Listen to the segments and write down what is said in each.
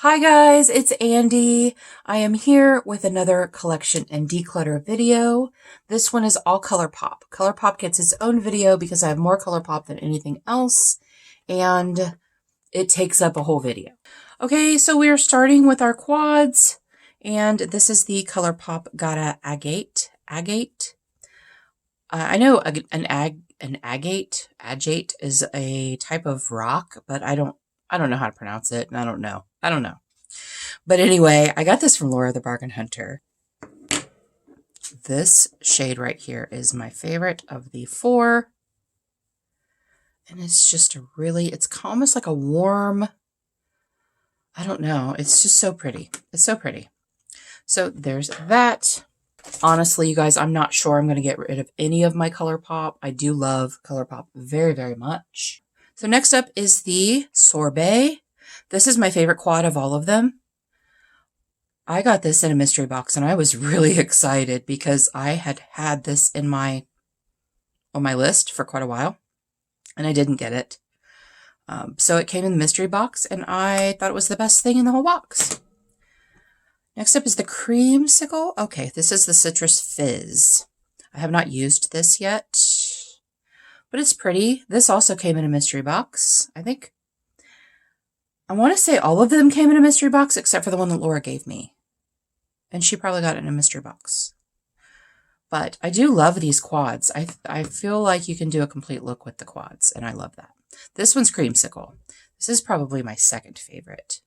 Hi guys, it's Andi. I am here with another collection and declutter video. This one is all Colourpop. Colourpop gets its own video because I have more Colourpop than anything else, and it takes up a whole video. Okay, so we are starting with our quads, and this is the Colourpop Gata Agate. I know an agate is a type of rock, but I don't know how to pronounce it, and I don't know. But anyway, I got this from Laura the Bargain Hunter. This shade right here is my favorite of the four. And it's just it's almost like a warm, I don't know. It's just so pretty. It's so pretty. So there's that. Honestly, you guys, I'm not sure I'm going to get rid of any of my Colourpop. I do love Colourpop very, very much. So next up is the Sorbet. This is my favorite quad of all of them. I got this in a mystery box and I was really excited because I had this on my list for quite a while and I didn't get it. So it came in the mystery box and I thought it was the best thing in the whole box. Next up is the Creamsicle. Okay, this is the Citrus Fizz. I have not used this yet, but it's pretty. This also came in a mystery box, I think. I want to say all of them came in a mystery box except for the one that Laura gave me. And she probably got it in a mystery box. But I do love these quads. I feel like you can do a complete look with the quads, and I love that. This one's Creamsicle. This is probably my second favorite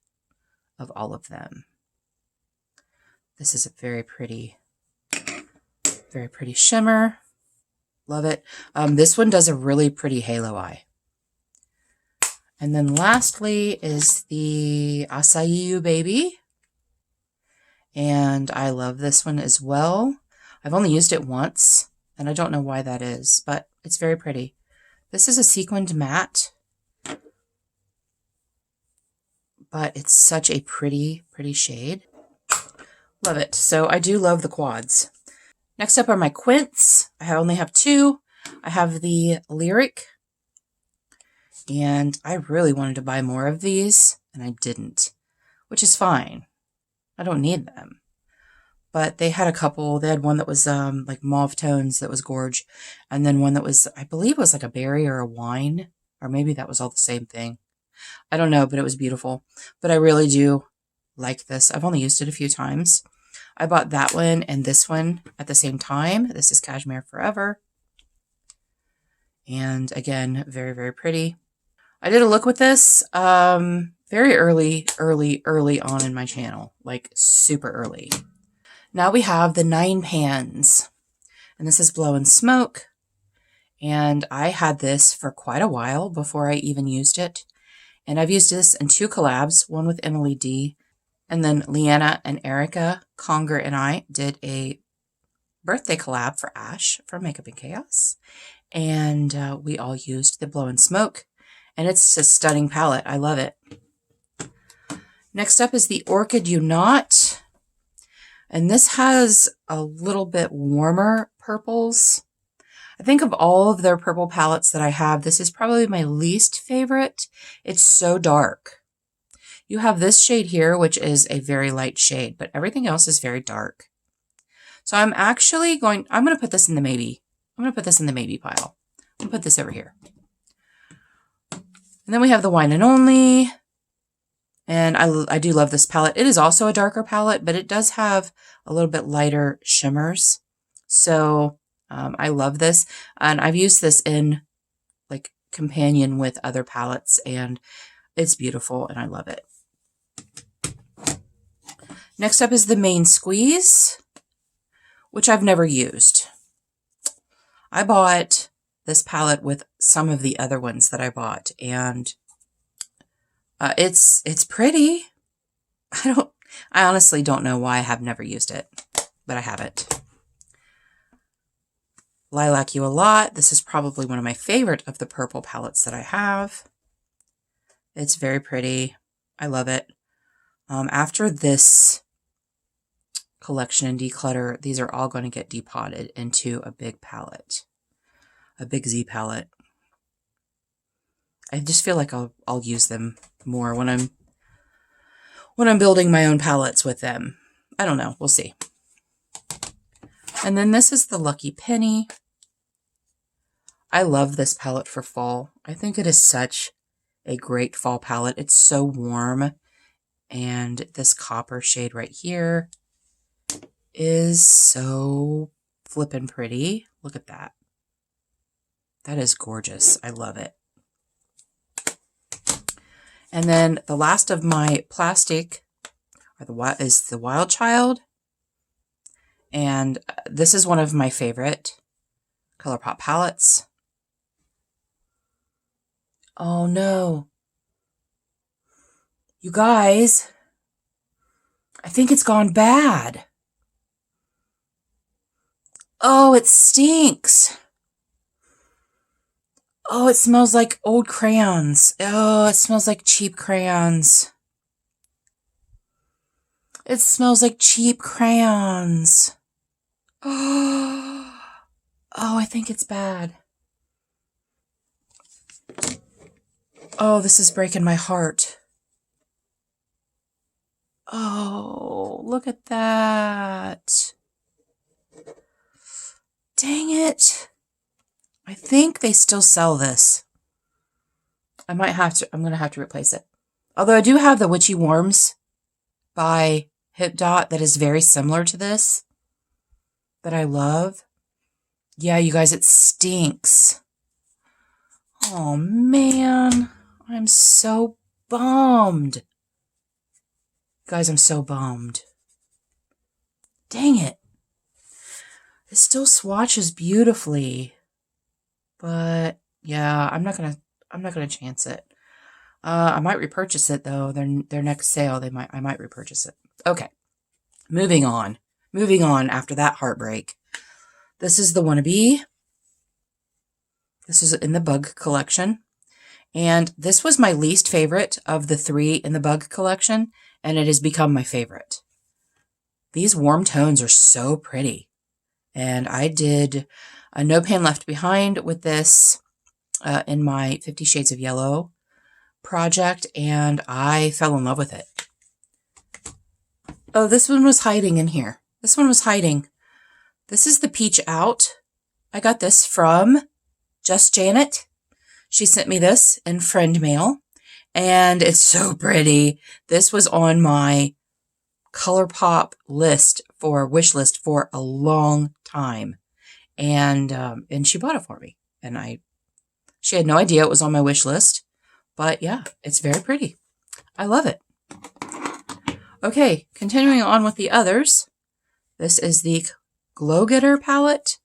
of all of them. This is a very pretty shimmer. Love it. This one does a really pretty halo eye. And then lastly is the Acai Baby. And I love this one as well. I've only used it once, and I don't know why that is, but it's very pretty. This is a sequined matte, but it's such a pretty shade. Love it. So I do love the quads. Next up are my Quints. I only have two. I have the Lyric. And I really wanted to buy more of these, and I didn't, which is fine. I don't need them. But they had a couple. They had one that was like mauve tones that was gorge, and then one that was, I believe, was like a berry or a wine, or maybe that was all the same thing. I don't know, but it was beautiful. But I really do like this. I've only used it a few times. I bought that one and this one at the same time. This is Cashmere Forever. And again, very, very pretty. I did a look with this very early on in my channel, like super early. Now we have the 9 Pans, and this is Blow and Smoke. And I had this for quite a while before I even used it. And I've used this in 2 collabs, one with Emily D. And then Leanna and Erica Conger and I did a birthday collab for Ash from Makeup and Chaos. And we all used the Blow and Smoke. And it's a stunning palette. I love it. Next up is the Orchid You Not. And this has a little bit warmer purples. I think of all of their purple palettes that I have, this is probably my least favorite. It's so dark. You have this shade here, which is a very light shade, but everything else is very dark. So I'm going to put this in the maybe. I'm going to put this in the maybe pile. I'm going to put this over here. And then we have the Wine and Only. And I do love this palette. It is also a darker palette, but it does have a little bit lighter shimmers. So I love this. And I've used this in like companion with other palettes, and it's beautiful and I love it. Next up is the Main Squeeze, which I've never used. I bought this palette with some of the other ones that I bought, and it's pretty. I honestly don't know why I have never used it, but I have it. Lilac You a Lot. This is probably one of my favorite of the purple palettes that I have. It's very pretty. I love it. After this collection and declutter, these are all going to get depotted into a big palette. A big Z palette. I just feel like I'll use them more when when I'm building my own palettes with them. I don't know. We'll see. And then this is the Lucky Penny. I love this palette for fall. I think it is such a great fall palette. It's so warm. And this copper shade right here is so flippin' pretty. Look at that. That is gorgeous. I love it. And then the last of my plastic is the Wild Child. And this is one of my favorite Colourpop palettes. Oh no. You guys, I think it's gone bad. Oh, it stinks. Oh, it smells like old crayons. Oh, it smells like cheap crayons. It smells like cheap crayons. Oh, I think it's bad. Oh, this is breaking my heart. Oh, look at that. Dang it. I think they still sell this. I'm going to have to replace it. Although I do have the Witchy Warms by Hip Dot that is very similar to this, that I love. Yeah, you guys, it stinks. Oh man, I'm so bummed. Guys, I'm so bummed. Dang it. It still swatches beautifully. But yeah, I'm not gonna chance it. I might repurchase it though. Their next sale, I might repurchase it. Okay. Moving on after that heartbreak. This is the Wannabe. This is in the Bug collection. And this was my least favorite of the 3 in the Bug collection, and it has become my favorite. These warm tones are so pretty. And I did a No Pan Left Behind with this in my 50 Shades of Yellow project, and I fell in love with it. Oh, this one was hiding in here. This one was hiding. This is the Peach Out. I got this from Just Janet. She sent me this in friend mail, and it's so pretty. This was on my Colourpop wish list for a long time. And she bought it for me. And she had no idea it was on my wish list. But yeah, it's very pretty. I love it. Okay, continuing on with the others. This is the Glow Getter palette,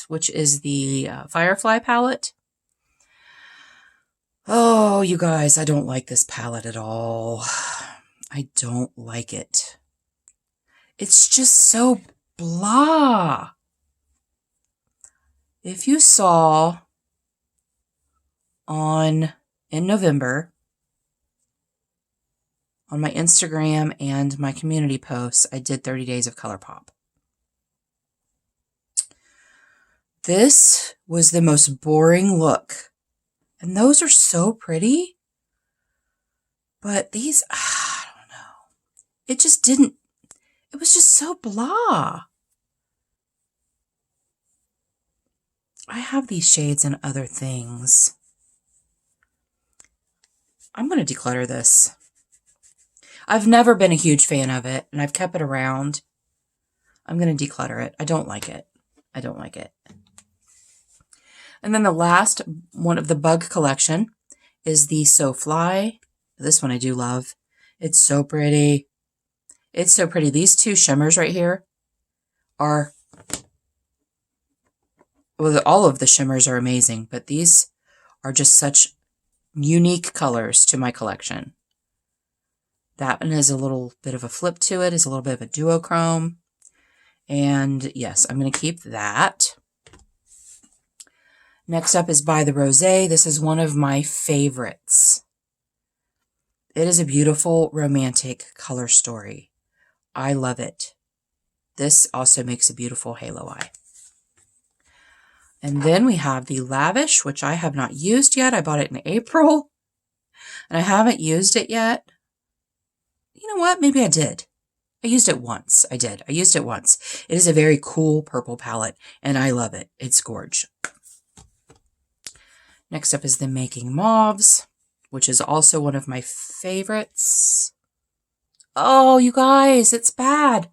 which is the Firefly palette. Oh, you guys, I don't like this palette at all. I don't like it. It's just so blah. If you saw in November on my Instagram and my community posts, I did 30 days of Colourpop. This was the most boring look. And those are so pretty. But these, I don't know. It just didn't, it was just so blah. I have these shades and other things. I'm going to declutter this. I've never been a huge fan of it, and I've kept it around. I'm going to declutter it. I don't like it. I don't like it. And then the last one of the Bug collection is the So Fly. This one I do love. It's so pretty. It's so pretty. These two shimmers right here are, well, all of the shimmers are amazing, but these are just such unique colors to my collection. That one has a little bit of a flip to it. It's a little bit of a duochrome. And yes, I'm going to keep that. Next up is By the Rosé. This is one of my favorites. It is a beautiful romantic color story. I love it. This also makes a beautiful halo eye. And then we have the Lavish, which I have not used yet. I bought it in April, and I haven't used it yet. You know what? Maybe I did. I used it once. I did. I used it once. It is a very cool purple palette, and I love it. It's gorgeous. Next up is the Making Mauves, which is also one of my favorites. Oh, you guys, it's bad.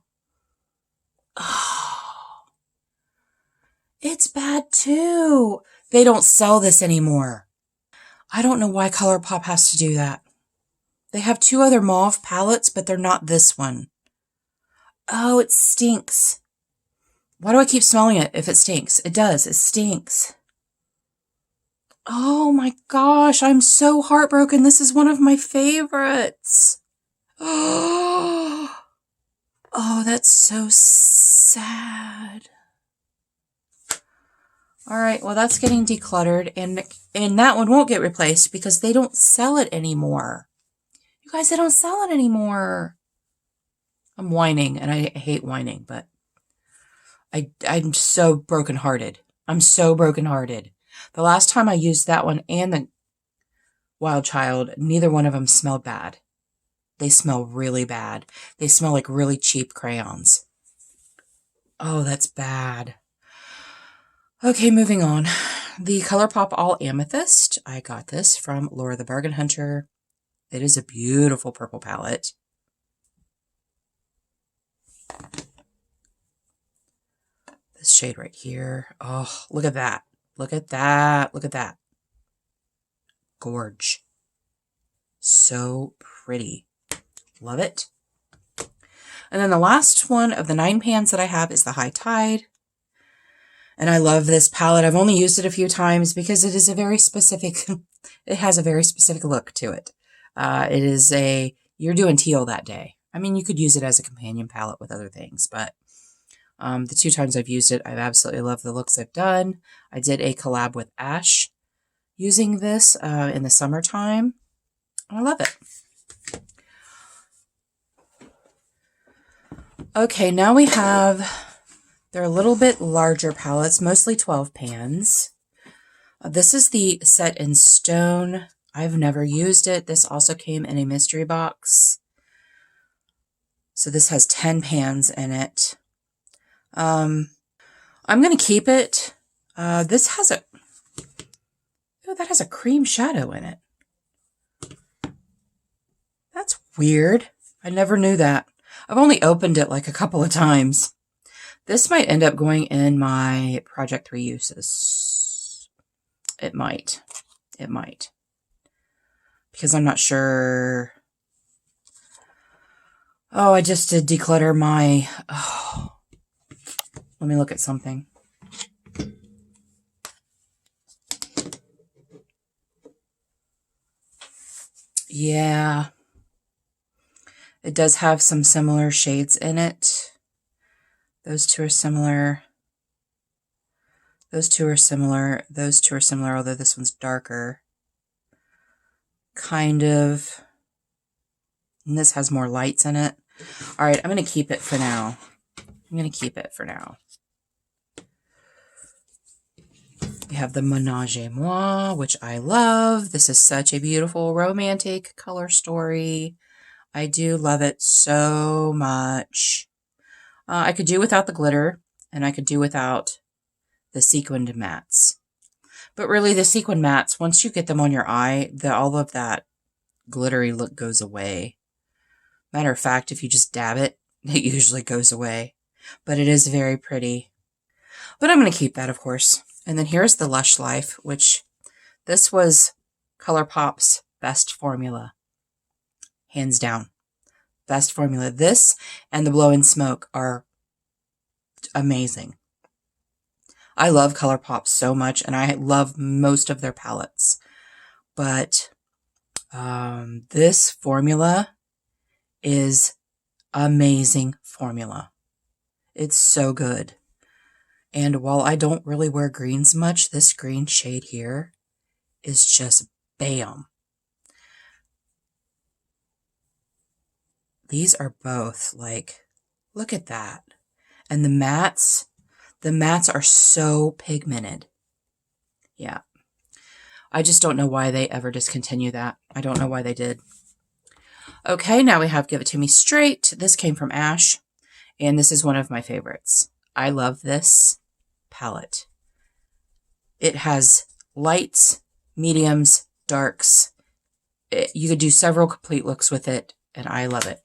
Oh, it's bad too. They don't sell this anymore. I don't know why Colourpop has to do that. They have 2 other mauve palettes, but they're not this one. Oh, it stinks. Why do I keep smelling it if it stinks? It does. It stinks. Oh my gosh, I'm so heartbroken. This is one of my favorites. Oh, that's so sad. All right, well, that's getting decluttered, and that one won't get replaced because they don't sell it anymore. You guys, they don't sell it anymore. I'm whining, and I hate whining, but I'm so brokenhearted. I'm so brokenhearted. The last time I used that one and the Wild Child, neither one of them smelled bad. They smell really bad. They smell like really cheap crayons. Oh, that's bad. Okay, moving on. The Colourpop All Amethyst. I got this from Laura the Bargain Hunter. It is a beautiful purple palette. This shade right here. Oh, look at that. Look at that. Look at that. Gorge. So pretty. Love it. And then the last one of the 9 pans that I have is the High Tide. And I love this palette. I've only used it a few times because it is a very specific, it has a very specific look to it. It is you're doing teal that day. I mean, you could use it as a companion palette with other things, but the 2 times I've used it, I've absolutely loved the looks I've done. I did a collab with Ash using this in the summertime. I love it. Okay, now we have, they're a little bit larger palettes, mostly 12 pans. This is the Set in Stone. I've never used it. This also came in a mystery box. So this has 10 pans in it. I'm going to keep it. This has that has a cream shadow in it. That's weird. I never knew that. I've only opened it like a couple of times. This might end up going in my Project 3 uses. It might. It might. Because I'm not sure. Oh, I just did declutter my... Oh. Let me look at something. Yeah. It does have some similar shades in it. Those 2 are similar. Those 2 are similar. Those 2 are similar, although this one's darker. Kind of. And this has more lights in it. All right, I'm going to keep it for now. I'm going to keep it for now. We have the Menage a Moi, which I love. This is such a beautiful romantic color story. I do love it so much. I could do without the glitter, and I could do without the sequined mattes. But really, the sequined mattes, once you get them on your eye, all of that glittery look goes away. Matter of fact, if you just dab it, it usually goes away. But it is very pretty. But I'm going to keep that, of course. And then here's the Lush Life, which this was Colourpop's best formula. Hands down. Best formula. This and the Blow in Smoke are amazing. I love Colourpop so much, and I love most of their palettes. But this formula is amazing formula. It's so good. And while I don't really wear greens much, this green shade here is just bam. These are both like, look at that. And the mattes are so pigmented. Yeah. I just don't know why they ever discontinued that. I don't know why they did. Okay, now we have Give It To Me Straight. This came from Ash, and this is one of my favorites. I love this palette. It has lights, mediums, darks. You could do several complete looks with it, and I love it.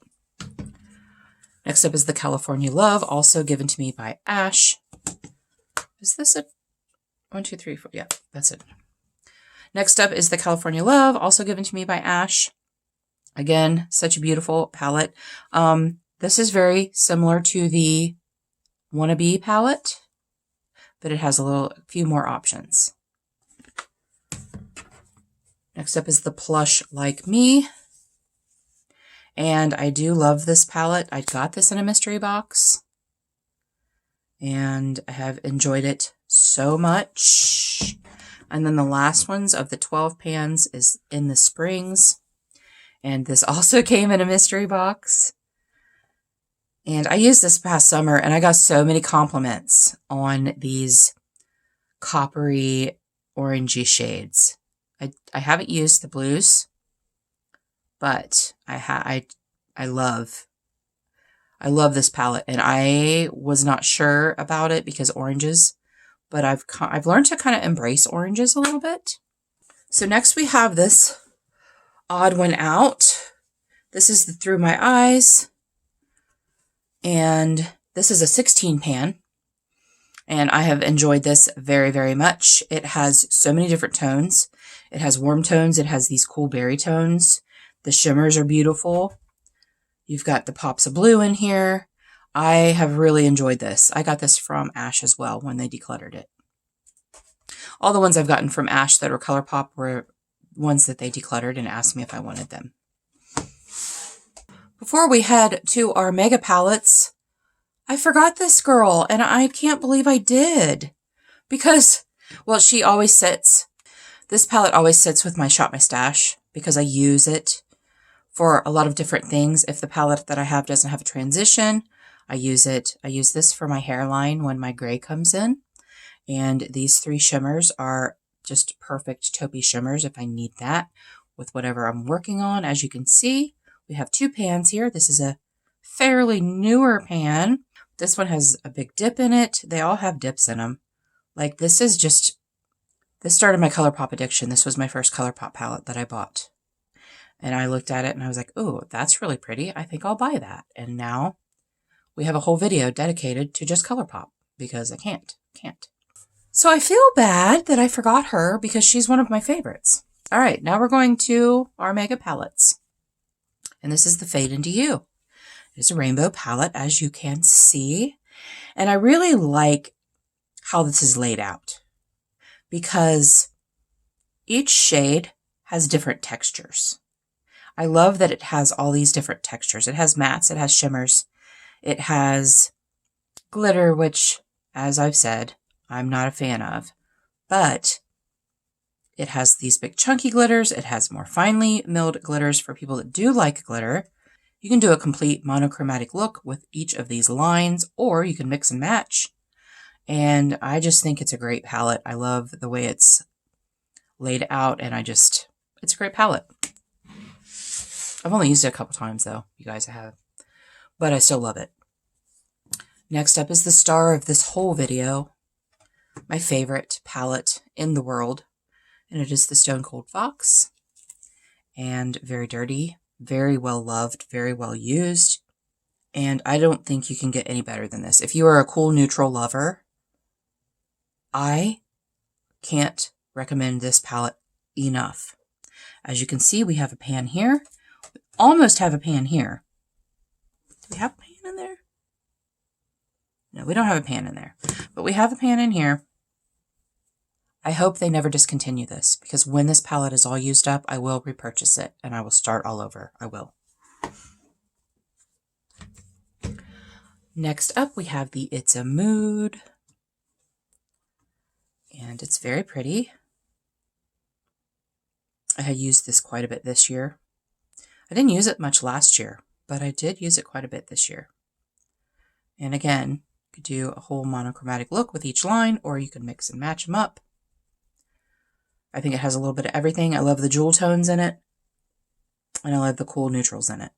Next up is the California Love, also given to me by Ash. Is this a 1, 2, 3, 4? Yeah, that's it. Next up is the California Love, also given to me by Ash. Again, such a beautiful palette. This is very similar to the Wannabe palette, but it has a few more options. Next up is the Plush Like Me. And I do love this palette. I got this in a mystery box, and I have enjoyed it so much. And then the last ones of the 12 pans is in the Springs. And this also came in a mystery box. And I used this past summer, and I got so many compliments on these coppery orangey shades. I haven't used the blues, but I love this palette, and I was not sure about it because oranges, but I've learned to kind of embrace oranges a little bit. So next we have this odd one out. This is the Through My Eyes, and this is a 16 pan, and I have enjoyed this very, very much. It has so many different tones. It has warm tones. It has these cool berry tones. The shimmers are beautiful. You've got the pops of blue in here. I have really enjoyed this. I got this from Ash as well when they decluttered it. All the ones I've gotten from Ash that were Colourpop were ones that they decluttered and asked me if I wanted them. Before we head to our mega palettes, I forgot this girl, and I can't believe I did. Because, well, she always sits. This palette always sits with my Shop My Stash because I use it for a lot of different things. If the palette that I have doesn't have a transition, I use it. I use this for my hairline when my gray comes in. And these 3 shimmers are just perfect taupey shimmers if I need that with whatever I'm working on. As you can see, we have 2 pans here. This is a fairly newer pan. This one has a big dip in it. They all have dips in them. Like this started my Colourpop addiction. This was my first Colourpop palette that I bought. And I looked at it and I was like, oh, that's really pretty. I think I'll buy that. And now we have a whole video dedicated to just Colourpop because I can't. So I feel bad that I forgot her because she's one of my favorites. All right, now we're going to our mega palettes. And this is the Fade Into You. It's a rainbow palette, as you can see. And I really like how this is laid out because each shade has different textures. I love that it has all these different textures. It has mattes, it has shimmers, it has glitter, which, as I've said, I'm not a fan of, but it has these big chunky glitters. It has more finely milled glitters for people that do like glitter. You can do a complete monochromatic look with each of these lines, or you can mix and match. And I just think it's a great palette. I love the way it's laid out, and it's a great palette. I've only used it a couple times though, you guys have, but I still love it. Next up is the star of this whole video, my favorite palette in the world, and it is the Stone Cold Fox. And very dirty, very well loved, very well used, and I don't think you can get any better than this. If you are a cool neutral lover, I can't recommend this palette enough. As you can see, we have a pan here. We almost have a pan here. Do we have a pan in there? No, we don't have a pan in there, but we have a pan in here. I hope they never discontinue this because when this palette is all used up, I will repurchase it and I will start all over. I will. Next up, we have the It's a Mood. And it's very pretty. I had used this quite a bit this year. I didn't use it much last year, but I did use it quite a bit this year. And again, you could do a whole monochromatic look with each line, or you could mix and match them up. I think it has a little bit of everything. I love the jewel tones in it. And I love the cool neutrals in it.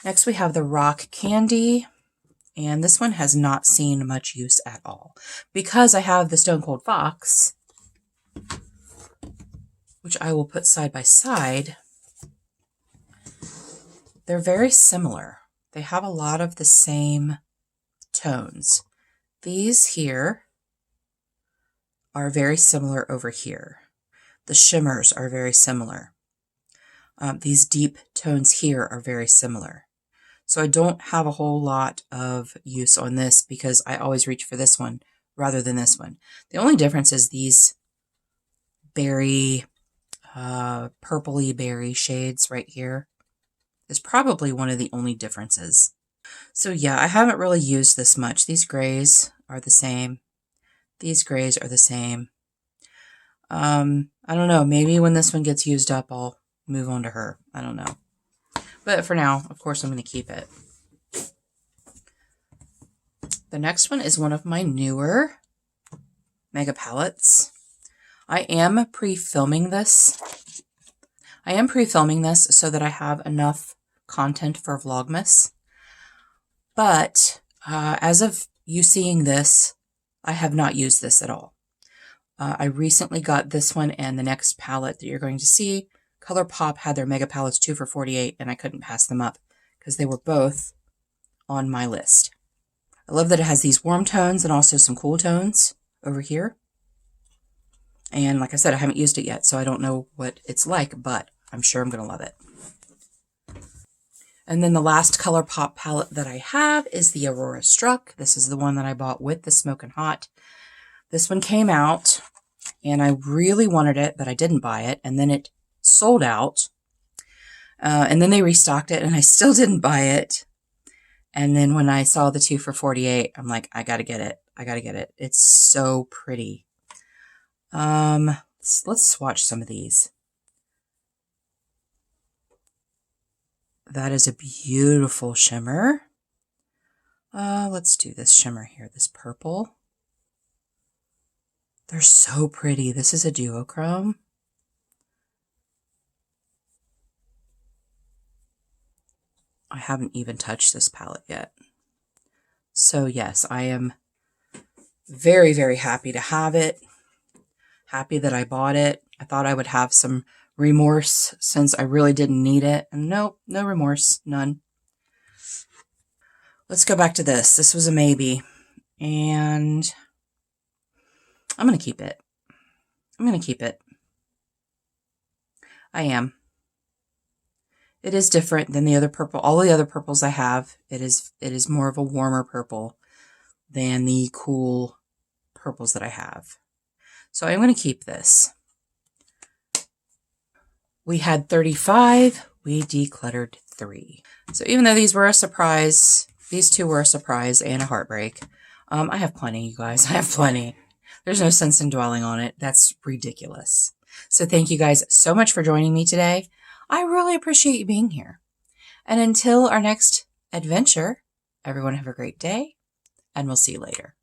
Next we have the Rock Candy. And this one has not seen much use at all. Because I have the Stone Cold Fox, which I will put side by side, they're very similar. They have a lot of the same tones. These here are very similar over here. The shimmers are very similar. These deep tones here are very similar. So I don't have a whole lot of use on this because I always reach for this one rather than this one. The only difference is these berry, purpley berry shades right here is probably one of the only differences. So yeah, I haven't really used this much. These grays are the same. These grays are the same. I don't know. Maybe when this one gets used up, I'll move on to her. I don't know. But for now, of course, I'm going to keep it. The next one is one of my newer mega palettes. I am pre-filming this. So that I have enough content for Vlogmas. But as of you seeing this, I have not used this at all. I recently got this one and the next palette that you're going to see. Colourpop had their mega palettes 2 for $48 and I couldn't pass them up because they were both on my list. I love that it has these warm tones and also some cool tones over here. And like I said, I haven't used it yet, so I don't know what it's like, but I'm sure I'm going to love it. And then the last Colourpop palette that I have is the Aurora Struck. This is the one that I bought with the Smokin' Hot. This one came out and I really wanted it, but I didn't buy it. And then it sold out. And then they restocked it and I still didn't buy it. And then when I saw the 2 for $48, I'm like, I gotta get it. I gotta get it. It's so pretty. Let's swatch some of these. That is a beautiful shimmer. Let's do this shimmer here, this purple. They're so pretty. This is a duochrome. I haven't even touched this palette yet. So yes, I am very, very happy to have it. Happy that I bought it. I thought I would have some remorse since I really didn't need it. And nope, no remorse, none. Let's go back to this. This was a maybe. And I'm going to keep it. I'm going to keep it. I am. It is different than the other purple. All the other purples I have, it is more of a warmer purple than the cool purples that I have. So I'm going to keep this. We had 35. We decluttered 3. So even though these were a surprise, these two were a surprise and a heartbreak. I have plenty, you guys. I have plenty. There's no sense in dwelling on it. That's ridiculous. So thank you guys so much for joining me today. I really appreciate you being here. And until our next adventure, everyone have a great day, and we'll see you later.